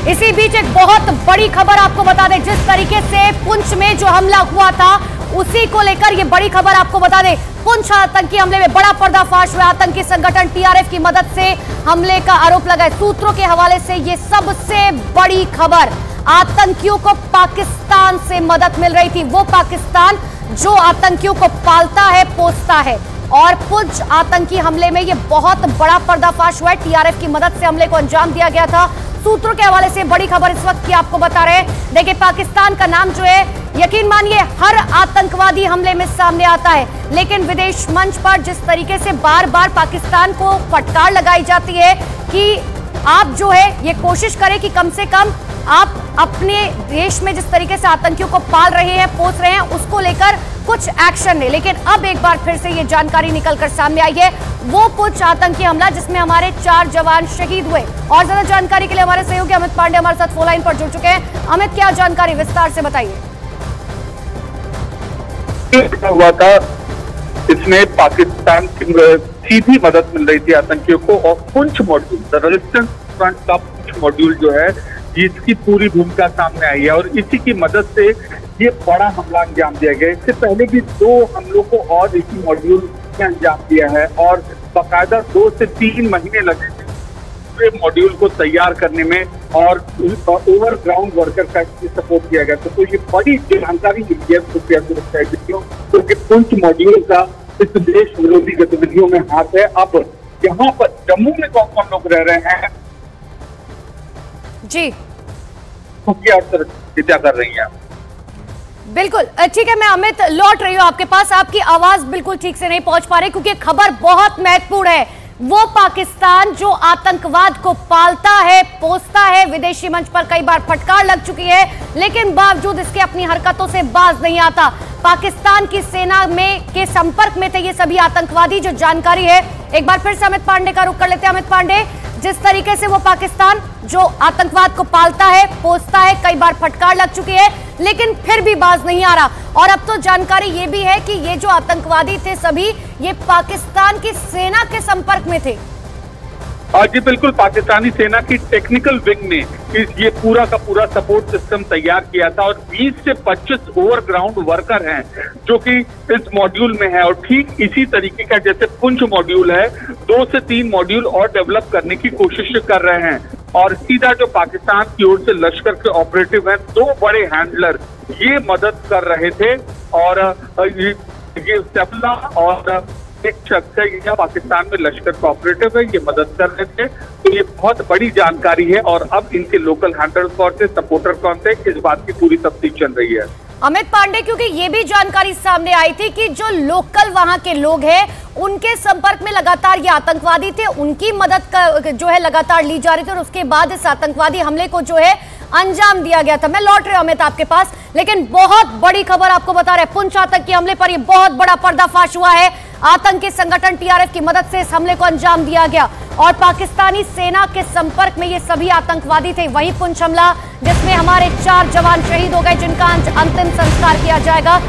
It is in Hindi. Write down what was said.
इसी बीच एक बहुत बड़ी खबर आपको बता दें, जिस तरीके से पुंछ में जो हमला हुआ था उसी को लेकर ये बड़ी खबर आपको बता दें। पुंछ आतंकी हमले में बड़ा पर्दाफाश हुआ। आतंकी संगठन टीआरएफ की मदद से हमले का आरोप लगाए। सूत्रों के हवाले से ये सबसे बड़ी खबर, आतंकियों को पाकिस्तान से मदद मिल रही थी। वो पाकिस्तान जो आतंकियों को पालता है, पोसता है। और पुंछ आतंकी हमले में ये बहुत बड़ा पर्दाफाश हुआ है। टीआरएफ की मदद से हमले को अंजाम दिया गया था। सूत्रों के हवाले से बड़ी खबर इस वक्त की आपको बता रहे हैं। देखिए, पाकिस्तान का नाम जो है, यकीन मानिए हर आतंकवादी हमले में सामने आता है, लेकिन विदेश मंच पर जिस तरीके से बार बार पाकिस्तान को फटकार लगाई जाती है कि आप जो है ये कोशिश करें कि कम से कम आप अपने देश में जिस तरीके से आतंकियों को पाल रहे हैं, पोस रहे हैं, उसको लेकर कुछ एक्शन ले। लेकिन अब एक बार फिर से ये जानकारी निकलकर सामने आई है, वो पुंछ आतंकी हमला जिसमें हमारे 4 जवान शहीद हुए। और ज्यादा जानकारी के लिए हमारे सहयोगी अमित पांडे हमारे साथ फोन लाइन पर जुड़ चुके हैं। अमित, क्या जानकारी, विस्तार से बताइए। हुआ था, इसमें पाकिस्तान की सीधी मदद मिल रही थी आतंकियों को। और Poonch module, the resistance front का पुंछ मॉड्यूल जो है, इसकी पूरी भूमिका सामने आई है और इसी की मदद से ये बड़ा हमला अंजाम दिया गया। इससे पहले भी 2 हमलों को और इसी मॉड्यूल ने अंजाम दिया है और बाकायदा 2 से 3 महीने लगे पूरे मॉड्यूल को तैयार करने में और ओवरग्राउंड वर्कर का सपोर्ट किया गया। तो ये बड़ी जानकारी मिली है खुफिया सुरक्षा एजेंसियों, क्योंकि पुंछ मॉड्यूल का इस देश विरोधी गतिविधियों में हाथ है। अब यहाँ पर जम्मू में कौन कौन लोग रह रहे हैं जी, क्या कर रही हैं? बिल्कुल ठीक है, मैं अमित लौट रही हूँ आपके पास। आपकी आवाज बिल्कुल ठीक से नहीं पहुंच पा रही क्योंकि खबर बहुत महत्वपूर्ण है। वो पाकिस्तान जो आतंकवाद को पालता है, पोसता है, विदेशी मंच पर कई बार फटकार लग चुकी है, लेकिन बावजूद इसके अपनी हरकतों से बाज नहीं आता। पाकिस्तान की सेना में के संपर्क में थे ये सभी आतंकवादी, जो जानकारी है। एक बार फिर से अमित पांडे का रुख कर लेते हैं। अमित पांडे, जिस तरीके से वो पाकिस्तान जो आतंकवाद को पालता है, पोसता है, कई बार फटकार लग चुकी है, लेकिन फिर भी बाज नहीं आ रहा। और अब तो जानकारी ये भी है कि ये जो आतंकवादी थे सभी, ये पाकिस्तान की सेना के संपर्क में थे। जी बिल्कुल, पाकिस्तानी सेना की टेक्निकल विंग ने ये पूरा का पूरा सपोर्ट सिस्टम तैयार किया था और 20 से 25 ओवरग्राउंड वर्कर हैं जो कि इस मॉड्यूल में है। और ठीक इसी तरीके का जैसे पुंछ मॉड्यूल है, 2 से 3 मॉड्यूल और डेवलप करने की कोशिश कर रहे हैं। और सीधा जो पाकिस्तान की ओर से लश्कर के ऑपरेटिव हैं, 2 बड़े हैंडलर ये मदद कर रहे थे। और ये सफला और एक शख्स है, यह पाकिस्तान में लश्कर का ऑपरेटिव है, ये मदद कर रहे थे। तो ये बहुत बड़ी जानकारी है और अब इनके लोकल हैंडलर कौन थे, सपोर्टर कौन थे, इस बात की पूरी तफ्तीश चल रही है। अमित पांडे, क्योंकि ये भी जानकारी सामने आई थी कि जो लोकल वहां के लोग हैं, उनके संपर्क में लगातार ये आतंकवादी थे, उनकी मदद का जो है लगातार ली जा रही थी और उसके बाद इस आतंकवादी हमले को जो है अंजाम दिया गया था। मैं लौट रही हूं अमित आपके पास, लेकिन बहुत बड़ी खबर आपको बता रहे हैं, पुंछ आतंकी हमले पर यह बहुत बड़ा पर्दाफाश हुआ है। आतंकी संगठन टीआरएफ की मदद से इस हमले को अंजाम दिया गया और पाकिस्तानी सेना के संपर्क में ये सभी आतंकवादी थे। वही पुंछ हमला जिसमें हमारे 4 जवान शहीद हो गए, जिनका अंतिम संस्कार किया जाएगा।